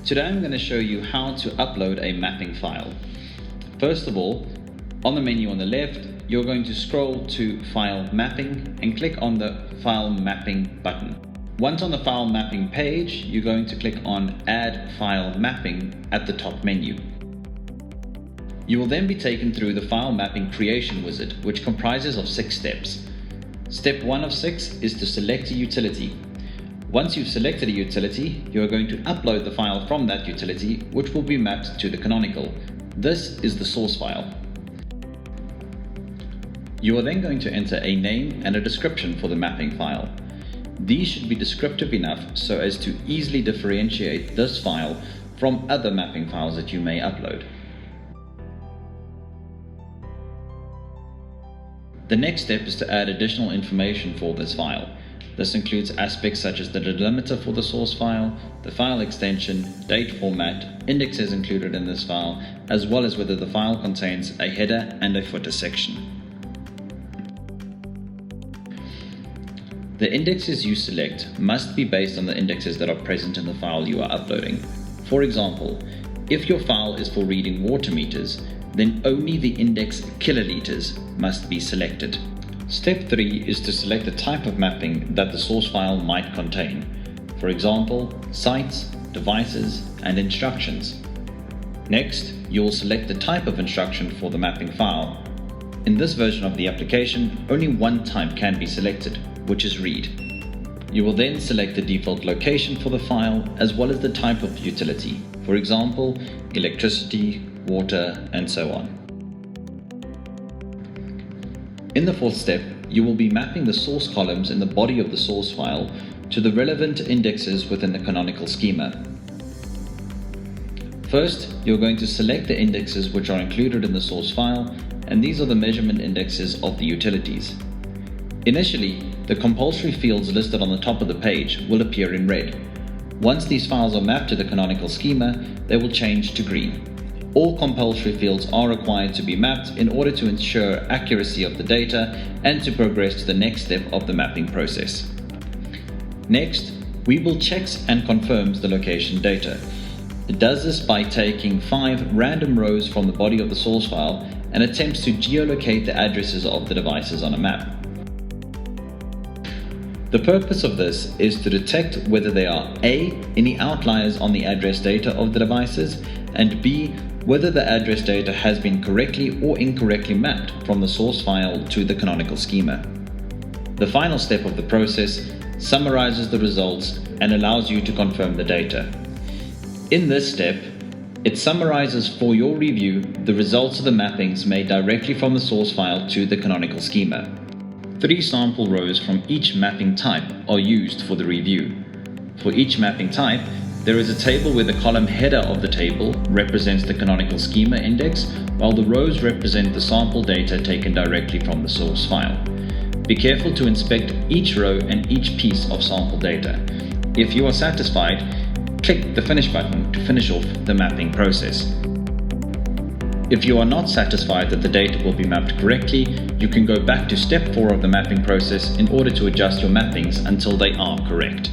Today I'm going to show you how to upload a mapping file. First of all, on the menu on the left, you're going to scroll to File Mapping and click on the File Mapping button. Once on the File Mapping page, you're going to click on Add File Mapping at the top menu. You will then be taken through the File Mapping Creation Wizard, which comprises of 6 steps. Step 1 of 6 is to select a utility. Once you've selected a utility, you are going to upload the file from that utility, which will be mapped to the canonical. This is the source file. You are then going to enter a name and a description for the mapping file. These should be descriptive enough so as to easily differentiate this file from other mapping files that you may upload. The next step is to add additional information for this file. This includes aspects such as the delimiter for the source file, the file extension, date format, indexes included in this file, as well as whether the file contains a header and a footer section. The indexes you select must be based on the indexes that are present in the file you are uploading. For example, if your file is for reading water meters, then only the index kiloliters must be selected. Step 3 is to select the type of mapping that the source file might contain. For example, sites, devices, and instructions. Next, you will select the type of instruction for the mapping file. In this version of the application, only one type can be selected, which is read. You will then select the default location for the file as well as the type of utility. For example, electricity, water, and so on. In the 4th step, you will be mapping the source columns in the body of the source file to the relevant indexes within the canonical schema. First, you're going to select the indexes which are included in the source file, and these are the measurement indexes of the utilities. Initially, the compulsory fields listed on the top of the page will appear in red. Once these files are mapped to the canonical schema, they will change to green. All compulsory fields are required to be mapped in order to ensure accuracy of the data and to progress to the next step of the mapping process. Next, WeBill checks and confirms the location data. It does this by taking 5 random rows from the body of the source file and attempts to geolocate the addresses of the devices on a map. The purpose of this is to detect whether there are A, any outliers on the address data of the devices, and B, whether the address data has been correctly or incorrectly mapped from the source file to the canonical schema. The final step of the process summarizes the results and allows you to confirm the data. In this step, it summarizes for your review the results of the mappings made directly from the source file to the canonical schema. 3 sample rows from each mapping type are used for the review. For each mapping type, there is a table where the column header of the table represents the canonical schema index, while the rows represent the sample data taken directly from the source file. Be careful to inspect each row and each piece of sample data. If you are satisfied, click the Finish button to finish off the mapping process. If you are not satisfied that the data will be mapped correctly, you can go back to step 4 of the mapping process in order to adjust your mappings until they are correct.